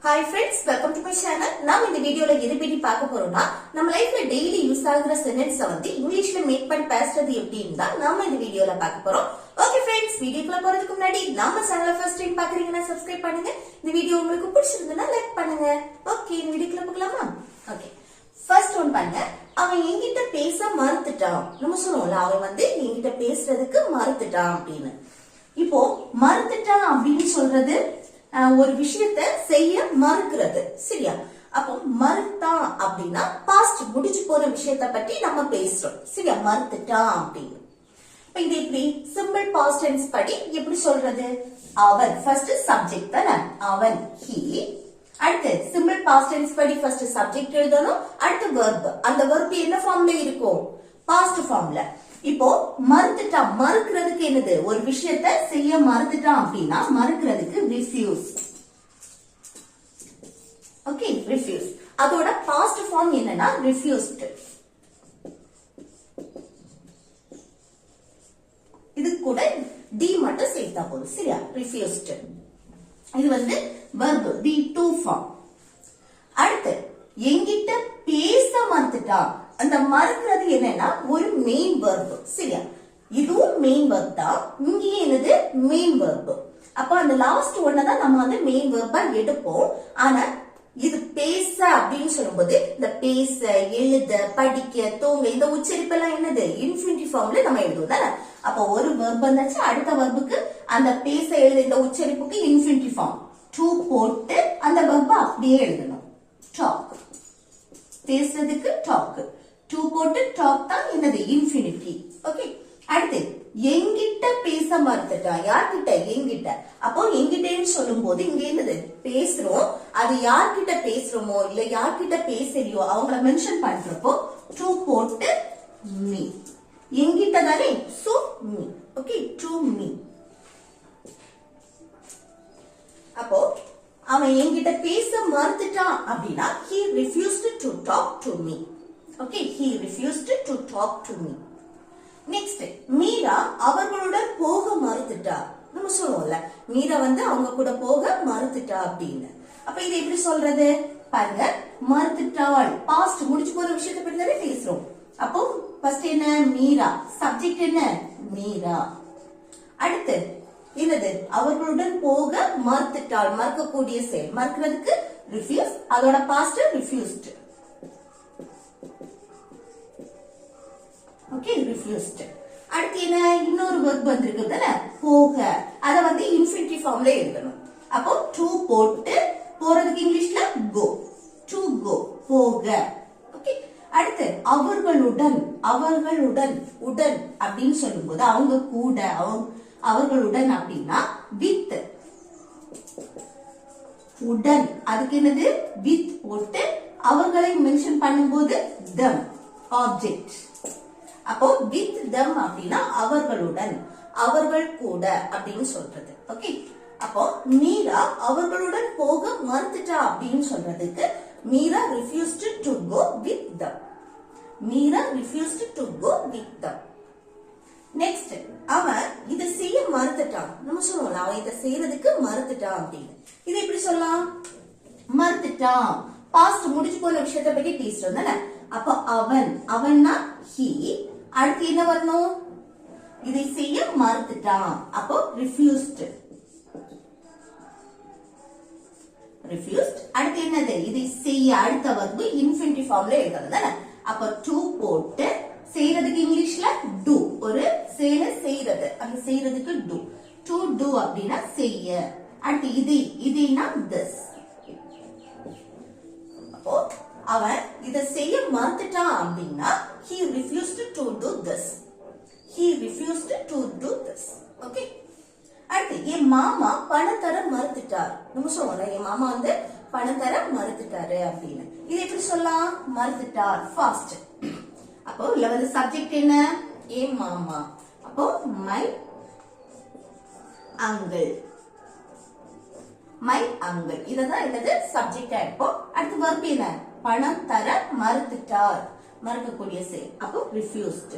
Hi friends, welcome to my channel. நாம் இந்த வீடியோல எதை பத்தி பார்க்க போறோம்னா நம்ம லைஃப்ல டெய்லி யூஸ் ஆகுற சென்டென்ஸ் வந்து இங்கிலீஷ்ல மேக் பண்ணி பேசுறது எப்படின்னு தான் நாம இந்த வீடியோல பார்க்க போறோம். ஓகே ஃப்ரெண்ட்ஸ், வீடியோக்குள்ள போறதுக்கு முன்னாடி நம்ம சேனலை ஃபர்ஸ்ட் டைம் பாக்குறீங்கன்னா சப்ஸ்கிரைப் பண்ணுங்க. இந்த வீடியோ உங்களுக்கு பிடிச்சிருந்தா லைக் பண்ணுங்க. ஓகே, இந்த வீடியோக்குள்ள போகலாமா? ஓகே, ஃபர்ஸ்ட் ஒன் பாருங்க. அவன் என்கிட்ட பேச மறுத்துட்டான். நம்ம சொல்லுவோம்ல, அவன் வந்து என்கிட்ட பேசுறதுக்கு மறுத்துட்டான் அப்படின்னு. இப்போ மறுத்துட்டான் அப்படின்னு சொல்றது ஒரு விஷயத்த செய்ய மறுக்கிறது, சரியா? அப்போ மறுத்தான் அப்படின்னா பாஸ்ட் முடிச்சு போற விஷயத்த பத்தி நம்ம பேசுறோம், சரியா? மறுத்துட்டான் அப்படின்னு. இப்ப இது எப்படி சிம்பிள் பாஸ்ட் டென்ஸ் படி எப்படி சொல்றது? அவன் ஃபர்ஸ்ட் சப்ஜெக்ட் தானே, அவன் ஹி. அடுத்து சிம்பிள் பாஸ்ட் டென்ஸ் படி ஃபர்ஸ்ட் சப்ஜெக்ட் எழுதணும், அடுத்து வெர்ப். அந்த வெர்ப் என்ன ஃபார்ம்ல இருக்கும்? பாஸ்ட் ஃபார்ம்ல. இப்போ மறுத்துட்டான், மறுக்கிறதுக்கு என்னது? ஒரு விஷயத்தை செய்ய மறுத்துட்டான் அப்படின்னா மறுக்கிறதுக்கு ரிஃப்யூஸ். Okay, refuse. அதோட பாஸ்ட் ஃபார்ம் என்னன்னா ரிஃப்யூஸ்ட். இது கூட டி மட்டும் சேர்த்தா போதும், சரியா? ரிஃப்யூஸ்ட். இது வந்து வெர்ப் V2 ஃபார்ம். அடுத்து என்கிட்ட பேச மறுத்துட்டான். அந்த மறுக்கிறது என்னன்னா ஒரு மெயின் வெர்ப், சரியா? இதுவும் மெயின் வெர்ப் தான், இங்கேயே என்னது மெயின் வெர்ப். அப்ப அந்த லாஸ்ட் ஒன்ன தான் நம்ம வந்து மெயின் வெர்பா எடுப்போம். ஆனா இது பேச அப்படின்னு சொல்லும்போது இந்த பேச, எழுத, படிக்க, தூங்க, இந்த உச்சரிப்பெல்லாம் என்னது இன்ஃபினிட்டிவ் ஃபார்ம்ல நம்ம எழுதுவோம் தானே. அப்ப ஒரு வெர்ப் வந்தாச்சு, அடுத்த வெர்புக்கு அந்த பேச, எழுத, இந்த உச்சரிப்புக்கு இன்ஃபினிட்டிவ் ஃபார்ம் டு போட்டு அந்த வெர்ப அப்படியே எழுதணும். டாக், பேசுறதுக்கு டாக், டு போட்டு டாக் தான் என்னது இன்ஃபினிட்டி. ஓகே, அடுத்து என்கிட்ட பேச மறுத்துட்டான். யார்கிட்ட? என்கிட்ட. அப்போ என்கிட்டன்னு சொல்லும் போது இங்க என்னது பேசுறோம், அது யார்கிட்ட பேசுறோமோ இல்ல யார்கிட்ட பேசலையோ அவங்கள மென்ஷன் பண்றப்போ டு போட்டு மீ. என்கிட்ட தானே, so me. Okay, to me. அப்போ அவன் என்கிட்ட பேச மறுத்துட்டான் அப்படின்னா he refused to talk to me. Okay, he refused to talk to me. Next, Meera அவர்களுடன் போக மறுத்துட்டா. நம்ம சொல்லுவோம்ல, மீரா வந்து அவங்க கூட போக மறுத்துட்டா அப்படின்னு. அப்ப இது எப்படி சொல்றது பாருங்க. மறுத்துட்டாள், பாஸ்ட் முடிச்சு போற விஷயத்தை பத்தி தானே பேசுறோம். அப்போ ஃபர்ஸ்ட் என்ன? மீரா. சப்ஜெக்ட் என்ன? மீரா. அடுத்து என்னது? அவர்களுடன் போக மறுத்துட்டாள். மறுக்கக்கூடிய செயல், மறுக்கிறதுக்கு ரிஃப்யூஸ். அதோட பாஸ்ட் ரிஃப்யூஸ்ட். ஓகே, ரிஃப்யூஸ்ட். அடுத்து என்ன? இன்னொரு வெர்ப் வந்திருக்கு தானே, போக. அத வந்து இன்ஃபினிட்டிவ் ஃபார்ம்ல எழுதணும். அப்போ டு போட்டு போறதுக்கு இங்கிலீஷ்ல கோ, டு கோ, போக. ஓகே, அடுத்து அவர்களுடன். அவர்களுடன், உடன் அப்படின்னு சொல்லும்போது அவங்க கூட, அவர்களுடன் அப்படின்னா வித். உடன், அதுக்கு என்னது? வித் போட்டு அவர்களை மென்ஷன் பண்ணும்போது them, ஆப்ஜெக்ட். அப்போ வித் them அப்படின்னா அவர்களுடன், அவர்கள் கூட அப்படின்னு சொல்றது. ஓகே, அப்போ மீரா அவர்களுடன் போக மறுத்துட்டா அப்படின்னு சொல்றதுக்கு Meera refused to go with them. Meera refused to go with them. Next, அவன் இத செய்ய மறுத்துட்டான். நம்ம சொல்லுவோம்ல, அவன் இத செய்யறதுக்கு மறுத்துட்டான் அப்படின்னு. இது எப்படி சொல்லலாம்? மறுத்துட்டான், பாஸ்ட் முடிச்சு போன விஷயத்தை பத்தி பேசுறோம் தானே. அப்ப அவன், அவன்னா he. அடுத்து என்ன வரணும்? இதை செய்ய மறுத்துட்டான். அப்போ refused. refused. அடுத்து என்னது? இதை செய்ய, அடுத்த verb இன்ஃபினிட்டிவ் ஃபார்ம்ல எழுதணும் தானே. அப்ப டு போட்டு செய்யறதுக்கு இங்கிலீஷ்ல do. ஒரு செயலை செய்யறது, அந்த செய்யறதுக்கு do. to do அப்படின்னா செய்ய. அடுத்து இது, இதுனா this. அப்போ அவன் இத செய்ய மறுத்துட்டான் அப்படின்னா he refused to do this. he refused to do this. Okay, அடுத்து என் மாமா பணம் தர மறுத்துட்டார். நம்ம சொல்லுவோம்ல, என் மாமா வந்து பணம் தர மறுத்துட்டாரு அப்படின்னு. இது எப்படி சொல்லலாம்? மறுத்துட்டார், ஃபாஸ்ட். அப்போ இல்ல வந்து சப்ஜெக்ட் என்ன? என் மாமா. அப்போ மை அங்கிள், மை அங்கிள். இததான் என்னது? சப்ஜெக்டா இருக்கும். அடுத்து வெர்ப் என்ன? பணம் தர மறுத்துட்டார், மறுக்கக்கூடிய செயல். அப்போ refused.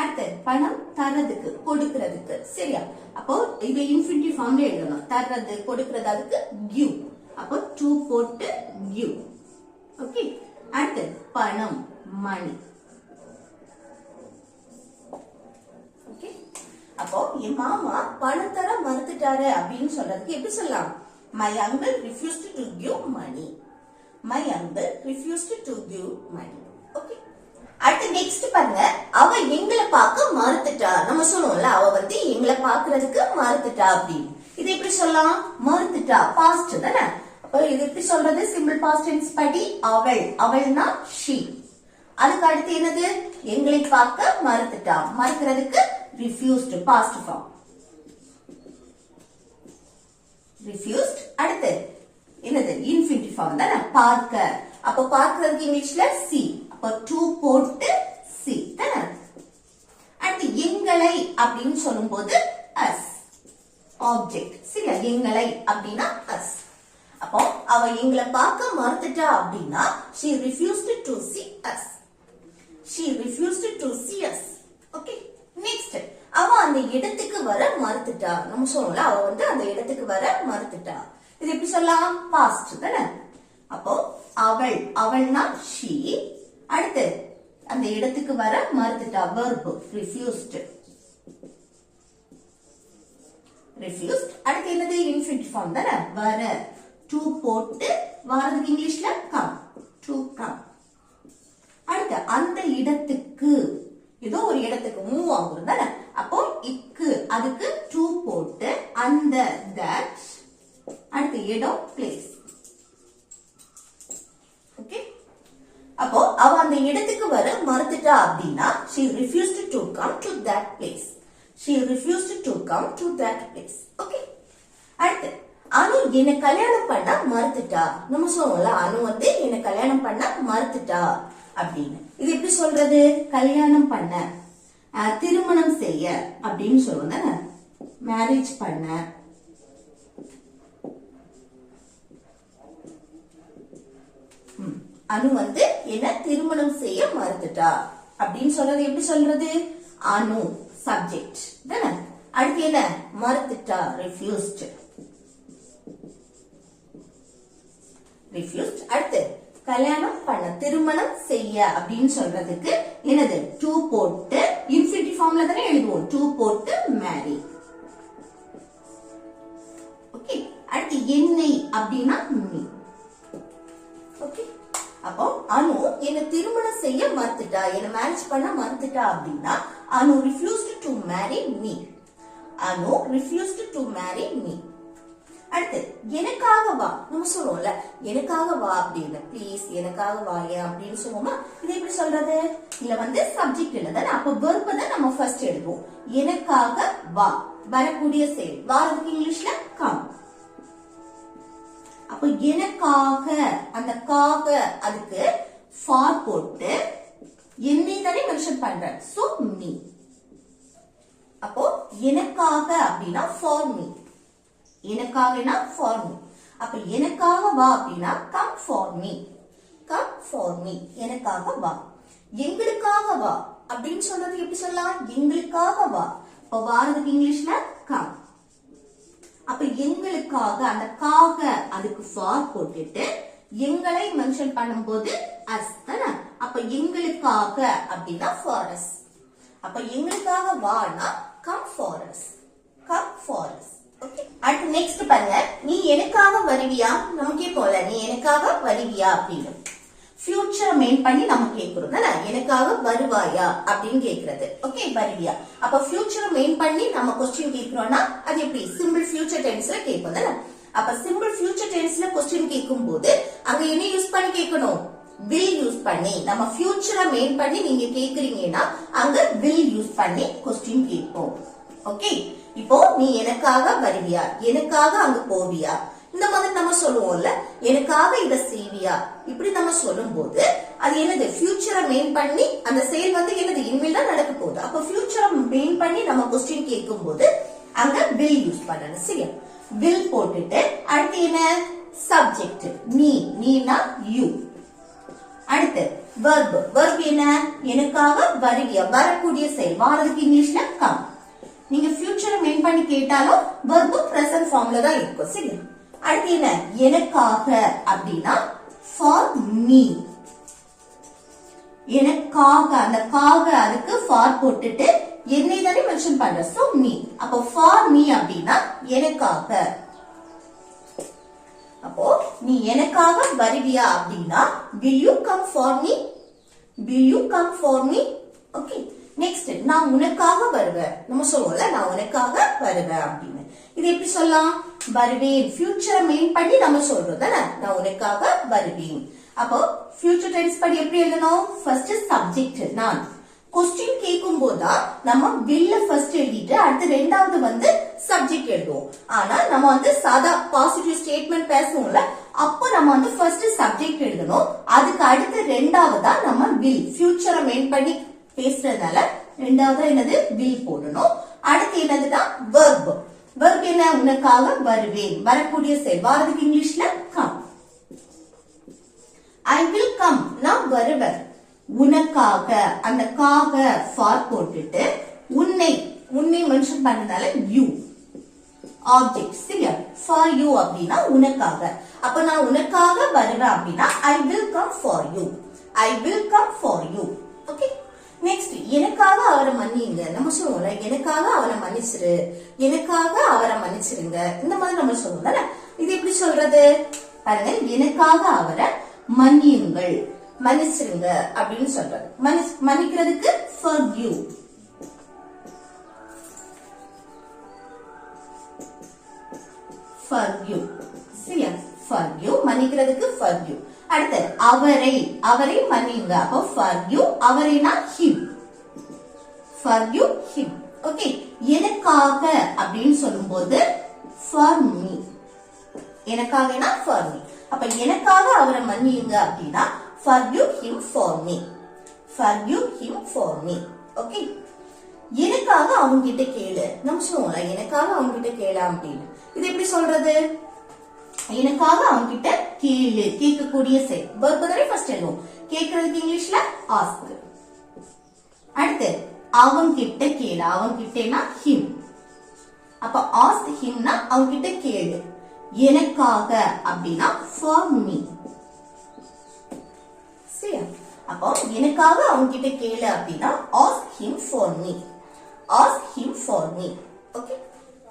அடுத்து பணம் தரதுக்கு கொடுக்கிறதுக்கு சரியா. அப்போ இது இன்ஃபினிட்டிவ் ஃபார்ம்ல எழுதணும். தர்றது கொடுக்கிறது அதுக்கு give. அப்போ to போட்டு give. ஓகே. அடுத்து பணம் money. ஓகே. அப்போ என் மாமா பணம் தர மறுத்துட்டாரு அப்படின்னு சொல்றதுக்கு எப்படி சொல்லலாம்? My uncle refused to give money. My uncle refused to give money. Okay. அடுத்து நெக்ஸ்ட் பாருங்க, அவ எங்களை பார்க்க மறுத்துட்டா. நம்ம சொல்லுவோம்ல, அவ வந்து எங்களை பாக்குறதுக்கு மறுத்துட்டா அப்படின்னு. இது எப்படி சொல்லலாம்? மறுத்துட்டா பாஸ்ட் தானே. அப்ப இது எப்படி சொல்றது? சிம்பிள் பாஸ்ட் டென்ஸ் படி அவள், அவள்னா she. அதுக்கு அடுத்து என்னது? எங்களை பார்க்க மறுத்துட்டா. மறுக்கிறதுக்கு refused past form. refused. அடுத்து என்னது? இன்ஃபினிட்டிவ் ஃபார்ம் தானே. பார்க்க. அப்ப பார்க்கிறதுக்கு இங்கிலீஷ்ல see. அப்ப to போட்டு see தானே. அடுத்து எங்களை அப்படின்னு சொல்லும்போது us. ஆப்ஜெக்ட் சரியா. எங்களை அப்படின்னா us. அப்போ அவ எங்களை பார்க்க மறுத்துட்டா அப்படின்னா she refused to see us. she refused to see us. Okay. Next அவ அந்த இடத்துக்கு வர மறுத்துட்டா. நம்ம சொல்லுவோம்ல, அவ வந்து அந்த இடத்துக்கு வர மறுத்துட்டா. இது எப்படி சொல்லலாம்? பாஸ்ட் தானே. அப்போ அவள், அவள்னா she. அடுத்து அந்த இடத்துக்கு வர மறுத்துட்டா. verb refused. refused. அடுத்து என்னது? இன்ஃபினிட்டிவ் ஃபார்ம் தானே. வர to போட்டு வரதுக்கு இங்கிலீஷ்ல come. to come. அடுத்து அந்த இடத்துக்கு, ஏதோ ஒரு இடத்துக்கு மூவ் ஆகுறது தானே. அப்போ இக்கு, அதுக்கு to போட்டு அந்த that. அடுத்து இடம் place. ஓகே. அப்போ அவ அந்த இடத்துக்கு வர மறுத்துட்டா அப்படின்னா she refused to come to that place. she refused to come to that place. Okay. அடுத்து அனு என்ன கல்யாணம் பண்ண மறுத்துட்டா. நம்ம சொல்லுவோம்ல, அனு வந்து என்ன கல்யாணம் பண்ண மறுத்துட்டா அப்படின்னு. இது எப்படி சொல்றது? கல்யாணம் பண்ண, திருமணம் செய்ய அப்படின்னு சொல்லுவோம் தானே. மேரேஜ் பண்ண. அனு வந்து என்ன திருமணம் செய்ய மறுத்துட்டா அப்படின்னு சொல்றது எப்படி சொல்றது? அனு சப்ஜெக்ட் தானே. அடுத்து என்ன? மறுத்துட்டா refused. refused. அடுத்து கல்யாணம் பண்ண, திருமணம் செய்ய அப்படின்னு சொல்றதுக்கு என்னது? to போட்டு இன்ஃபினிட்டிவ் ஃபார்ம்ல தானே எழுதுவோம். to போட்டு marry. ஓகே. அடுத்து என்னை அப்படின்னா me. ஓகே. அப்போ அனு என்ன திருமணம் செய்ய மறுத்துட்டா, என்ன மேரேஜ் பண்ண மறுத்துட்டா அப்படின்னா அனு refused to marry me. Anu refused to marry me. அடுத்து எனக்காக வா. நம்ம சொல்லுவோம்ல, எனக்காக வா அப்படின்னு. ப்ளீஸ் எனக்காக வா அப்படின்னு சொல்லுவோமா. இது எப்படி சொல்றது? இல்ல வந்து சப்ஜெக்ட் இல்ல தானே. அப்ப verb தான் நம்ம ஃபர்ஸ்ட் எழுதுவோம். எனக்காக வா, வரக்கூடிய செயல். வாரதுக்கு இங்கிலீஷ்ல come. அப்ப எனக்காக, அந்த காக அதுக்கு for போட்டு என்னை தானே மென்ஷன் பண்றேன். so me. அப்போ எனக்காக அப்படின்னா for me. எனக்காகனா for me. அப்ப எனக்காக வா அப்படின்னா come for me. come for me. எனக்காக வா. எங்களுக்காக வா அப்படின்னு சொல்றது எப்படி சொல்லலாம்? எங்களுக்காக வா. அப்ப வாரதுக்கு இங்கிலீஷ்ல come. அப்ப எங்களுக்காக, அந்த காக அதுக்கு for போட்டுட்டு எங்களை மென்ஷன் பண்ணும்போது us தானே. அப்ப எங்களுக்காக அப்படின்னா for us. அப்ப எங்களுக்காக வானா come for us. come for us. Okay. அடுத்து நெக்ஸ்ட் பாருங்க, நீ எனக்காக வருவியா. நம்ம கேட்போம்ல, நீ எனக்காக வருவியா அப்படின்னு. ஃபியூச்சர் மெயின் பண்ணி நம்ம கேக்குறோம் தானே. எனக்காக வருவாயா அப்படின்னு கேக்குறது. ஓகே. வருவியா. அப்ப ஃபியூச்சர் மெயின் பண்ணி நம்ம क्वेश्चन கேக்குறோம்னா அது எப்படி? சிம்பிள் ஃபியூச்சர் டென்ஸ்ல கேட்போம் தானே. அப்ப சிம்பிள் ஃபியூச்சர் டென்ஸ்ல क्वेश्चन கேட்கும்போது அங்க என்ன யூஸ் பண்ணி கேட்கணும்? will யூஸ் பண்ணி. நம்ம ஃபியூச்சரை மெயின் பண்ணி நீங்க கேக்குறீங்கன்னா அங்க will யூஸ் பண்ணி क्वेश्चन கேட்போம். ஓகே. இப்போ நீ எனக்காக வருவியா, எனக்காக அங்க போவியா, இந்த மாதிரி நம்ம சொல்லுவோம்ல, எனக்காக இத செய்வியா, இப்படி நம்ம சொல்லும் போது அது என்னது? ஃபியூச்சரை மெயின் பண்ணி அந்த செயல் வந்து என்னது? இனிமேல் தான் நடக்க போகுது. அப்ப ஃபியூச்சரை மெயின் பண்ணி நம்ம क्वेश्चन கேட்கும் போது அங்க will யூஸ் பண்ணணும். சரியா. will போட்டுட்டு அடுத்து என்ன? சப்ஜெக்ட் நீ, நீனா you. அடுத்து verb என்ன எனக்காக வருவியா வரக்கூடிய செயல் வாரதுக்கு இங்கிலீஷ்ல come நீங்க ஃபியூச்சரை மெயின் பண்ணி கேட்டாலும் verb present ஃபார்ம்ல தான் இருக்கும் சரி அடுத்து என்ன எனக்காக அப்படினா for me எனக்காக அந்த காக அதுக்கு for போட்டுட்டு என்னை தானே மென்ஷன் பண்ற so me அப்போ for me அப்படினா எனக்காக அப்போ நீ எனக்காக வருவியா அப்படினா will you come for me will you come for me okay next நான் உனக்காக வருவேன் நம்ம சொல்லுவோம்ல நான் உனக்காக வருவேன் அப்படினு இது எப்படி சொல்லலாம் வருவேன் ஃபியூச்சரை மெயின் பண்ணி நம்ம சொல்றோம் தானே நான் உனக்காக வருவேன் அப்போ ஃபியூச்சர் டென்ஸ் படி எப்படி எழுதணும் ஃபர்ஸ்ட் சப்ஜெக்ட் நான் क्वेश्चन கேக்கும் போதா நம்ம will ஃபர்ஸ்ட் எழுதிட்டு அடுத்து ரெண்டாவது வந்து சப்ஜெக்ட் எழுதுவோம் ஆனா நம்ம வந்து சாதா பாசிட்டிவ் ஸ்டேட்மென்ட் பேசுவோம்ல அப்ப நம்ம வந்து ஃபர்ஸ்ட் சப்ஜெக்ட் எழுதணும் அதுக்கு அடுத்து ரெண்டாவதா நம்ம will ஃபியூச்சரை மெயின் பண்ணி பேசுறதால ரெண்டாவதா என்னது will போடணும் அடுத்து என்னதுன்னா verb verb என்ன உனக்காக வருவேன் வரக்கூடிய செயல் வாரதுக்கு இங்கிலீஷ்ல come I will come நான் வருவேன் உனக்காக அந்த காக for போட்டுட்டு உன்னை மென்ஷன் பண்ணதால you ஆப்ஜெக்ட் சரியா for you அப்படினா உனக்காக அப்ப நான் உனக்காக வருவேன் அப்படினா I will come for you I will come for you okay next எனக்காக அவரை மன்னிங்க நம்ம சொல்லுவோம்ல எனக்காக அவரை மன்னிச்சிரு எனக்காக அவரை மன்னிச்சிருங்க இந்த மாதிரி நம்ம சொல்லுவோம் தானே இது எப்படி சொல்றது பாருங்க எனக்காக அவரை மன்னியுங்கள் மன்னிச்சிருங்க அப்படின்னு சொல்றது மன்னிக்கிறதுக்கு forgive forgive சரியா forgive மன்னிக்கிறதுக்கு forgive அடுத்து அவரை மன்னியுங்க அப்போ forgive அவரைனா him forgive him okay எனக்காக அப்படின்னு சொல்லும்போது for me எனக்காகனா for me அப்ப எனக்காக அவரை மன்னியுங்க அப்படின்னா forgive him for me forgive him for me okay எனக்காக அவங்க கிட்ட கேளு நம்ம சொல்லுவோம்ல எனக்காக அவங்க கிட்ட கேளு அப்படின்னு இது எப்படி சொல்றது எனக்காக அவங்க கிட்ட கேளு கேட்கக்கூடிய செயல் verb தானே ஃபர்ஸ்ட் எழுதுவோம் கேக்குறதுக்கு இங்கிலீஷ்ல ask அடுத்து அவங்க கிட்ட கேளு அவங்க கிட்டனா him அப்ப ask him னா அவங்க கிட்ட கேளு எனக்காக அப்படினா for me சரியா அப்போ எனக்காக அவங்க கிட்ட கேளு அப்படினா ask him for me ask him for me okay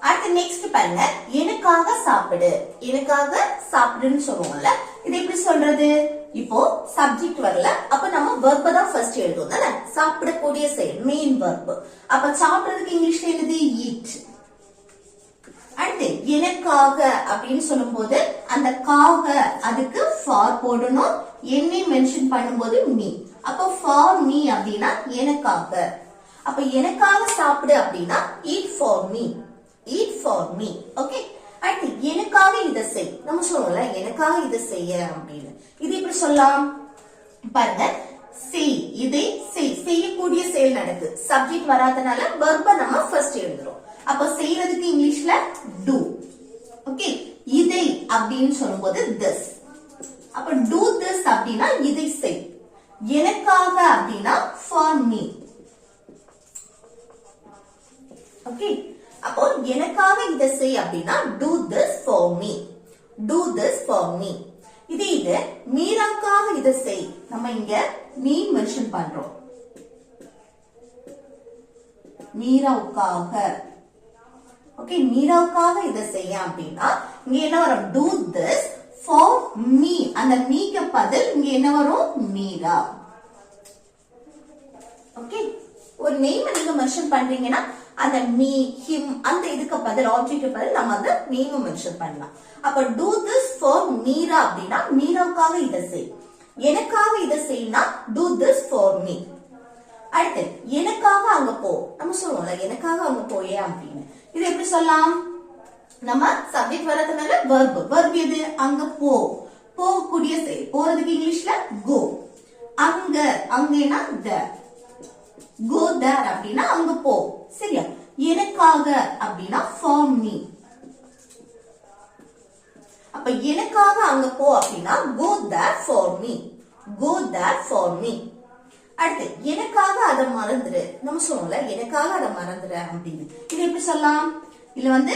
அடுத்து நெக்ஸ்ட் பாருங்க எனக்காக சாப்பிடுன்னு சொல்லுவோம்ல இது எப்படி சொல்றது இப்போ சப்ஜெக்ட் வரல அப்ப நம்ம verb தான் ஃபர்ஸ்ட் எழுதுவோம் தானே சாப்பிடக்கூடிய செயல் மெயின் verb அப்ப சாப்பிடுறதுக்கு இங்கிலீஷ்ல என்னது eat அடுத்து எனக்காக அப்படின்னு சொல்லும்போது அந்த காக அதுக்கு for போடணும் என்னை மென்ஷன் பண்ணும்போது me அப்ப for me அப்படின்னா எனக்காக அப்ப எனக்காக சாப்பிடு அப்படின்னா eat for me ஓகே அடுத்து எனக்காக இதை செய் நம்ம சொல்லுவோம்ல எனக்காக இதை செய்ய அப்படின்னு இது எப்படி சொல்லலாம் பாருங்க செய் இதை செய்யக்கூடிய செயல் நடக்குது சப்ஜெக்ட் வராதனால verb நம்ம ஃபர்ஸ்ட் எழுதுறோம் அப்ப செய்யறதுக்கு இங்கிலீஷ்ல do ஓகே இதை அப்படின்னு சொல்லும்போது this அப்ப do this அப்படின்னா இதை செய் எனக்காக அப்படின்னா for me ஓகே அப்போ எனக்காக இதை செய் அப்படின்னா do this for me இது மீராவுக்காக இதை செய் நம்ம இங்க me மென்ஷன் பண்றோம் மீராவுக்காக ஓகே மீராவுக்காக இதை செய்ய அப்படின்னா இங்க என்ன வரும் do this for me அந்த மீக்கு பதில் இங்க என்ன வரும் மீரா ஓகே ஒரு நேம் நீங்க மென்ஷன் பண்றீங்கன்னா அந்த me him அந்த இதுக்கு பதில் ஆப்ஜெக்ட் பதில் நம்ம அந்த நேம் மென்ஷன் பண்ணலாம் அப்ப do this for மீரா அப்படின்னா மீராவுக்காக இதை செய் எனக்காக இதை செய்யனா do this for me அடுத்து எனக்காக அங்க போ நம்ம சொல்லுவோம்ல எனக்காக அங்க போயே அப்படின்னு இது எப்படி சொல்லலாம் நம்ம சப்ஜெக்ட் வரதுனால verb எது அங்க போகக்கூடிய செயல் போறதுக்கு இங்கிலீஷ்ல go அங்கனா there go there அப்படின்னா அங்க போ சரியா எனக்காக அப்படின்னா for me அப்ப எனக்காக அங்க போ அப்படின்னா go there for me go there for me. அடுத்து எனக்காக அதை மறந்துரு. நம்ம சொல்லுவோம்ல எனக்காக அதை மறந்துரு அப்படின்னு. இது எப்படி சொல்லலாம்? இதுல வந்து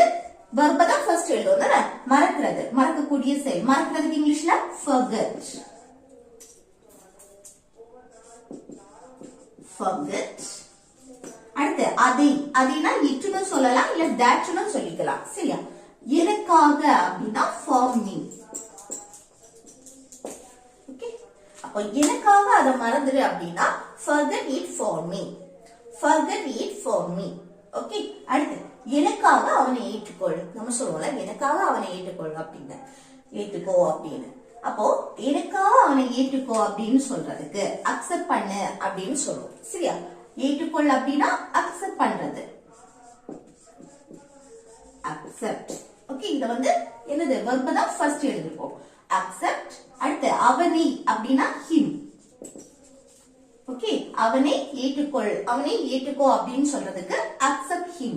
verb தான் first எழுதுவோம் தானே? மறக்கிறது, மறக்கக்கூடிய செயல். மறக்கிறதுக்கு இங்கிலீஷ்ல forget. forget. அடுத்து அதினா இட்டுன்னு சொல்லலாம் இல்ல தட்னு சொல்லிக்கலாம். சரியா? எனக்காக அப்படின்னா for me. ஓகே? அப்ப எனக்காக அதை மறந்துரு அப்படின்னா forget it for me. forget it for me. Okay? அடுத்து எனக்காக அவனை ஏற்றுக்கொள். நம்ம சொல்லுவோம்ல எனக்காக அவனை ஏற்றுக்கொள் அப்படின்னு. ஏற்றுக்கோ அப்படின்னு. அப்போ எனக்காக அவனை ஏற்றுக்கோ அப்படின்னு சொல்றதுக்கு அக்செப்ட் பண்ணு அப்படின்னு சொல்லுவோம். சரியா? ஏற்றுக்கொள் அப்படின்னா அக்செப்ட் பண்றது. அக்செப்ட். ஓகே? இத வந்து என்னது verb தான் ஃபர்ஸ்ட் எழுதிருப்போம். அக்செப்ட். அடுத்து அவனை அப்படின்னா him. ஓகே? அவனை ஏற்றுக்கொள், அவனை ஏற்றுக்கோ அப்படின்னு சொல்றதுக்கு அக்செப்ட் him.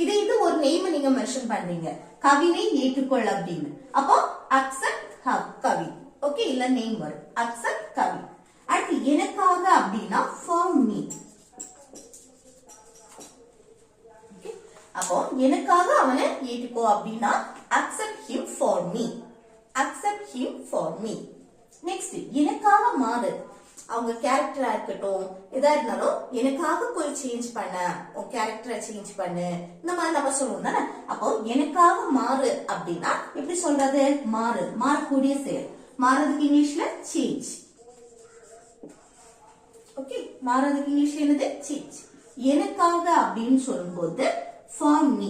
இது ஒரு நேம் நீங்க மென்ஷன் பண்றீங்க. கவினை ஏற்றுக்கொள் அப்படின்னு. அப்போ அக்செப்ட் கவி. ஓகே? இல்ல நேம் வரும். அக்செப்ட் கவி. அடுத்து எனக்காக அப்படின்னா for me. அப்போ எனக்காக அவனை ஏற்றுக்கோ அப்படின்னா accept him for me. accept him for me. Next எனக்காக மாறு. அவங்க கேரக்டரா இருக்கட்டும் எதா இருந்தாலும் எனக்காக போய் சேஞ்ச் பண்ண, உன் கேரக்டரை சேஞ்ச் பண்ணு, இந்த மாதிரி நம்ம சொல்லுவோம் தானே? அப்போ எனக்காக மாறு அப்படின்னா எப்படி சொல்றது? மாறு, மாறக்கூடிய செயல். மாறதுக்கு இங்கிலீஷ்ல சேஞ்ச். ஓகே? மாறதுக்கு இங்கிலீஷ்ல என்னது? சேஞ்ச். எனக்காக அப்படின்னு சொல்லும்போது for me.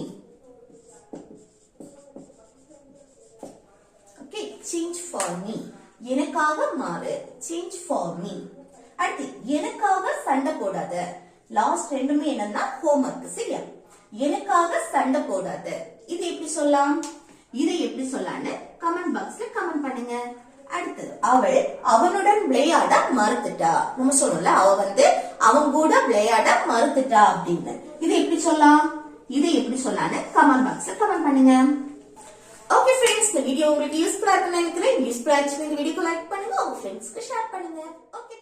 Okay, change for me. எனக்காக மாறு, change for me. அடுத்து எனக்காக சண்டை போடாத. லாஸ்ட் ரெண்டுமே என்னன்னா ஹோம்வொர்க். சரியா? எனக்காக சண்டை போடாத. இது எப்படி சொல்லலாம்? இதை எப்படி சொல்லலாம்னு கமெண்ட் பாக்ஸ்ல கமெண்ட் பண்ணுங்க. அடுத்து அவள் அவனுடன் விளையாட மறுத்துட்டா. நம்ம சொல்லல அவ வந்து அவன் கூட விளையாட மறுத்துட்டா அப்படின்னு. இது எப்படி சொல்லலாம்? இதை எப்படி சொல்லலாம்னு கமெண்ட் பாக்ஸ்ல கமெண்ட் பண்ணுங்க. ஓகே फ्रेंड्स, இந்த வீடியோ உங்களுக்கு யூஸ்ஃபுல்லா இருக்குன்னு நினைக்கிறேன். யூஸ்ஃபுல்லா இருந்துச்சுன்னா இந்த வீடியோக்கு லைக் பண்ணுங்க, உங்க ஃப்ரெண்ட்ஸ்க்கு ஷேர் பண்ணுங்க. ஓகே.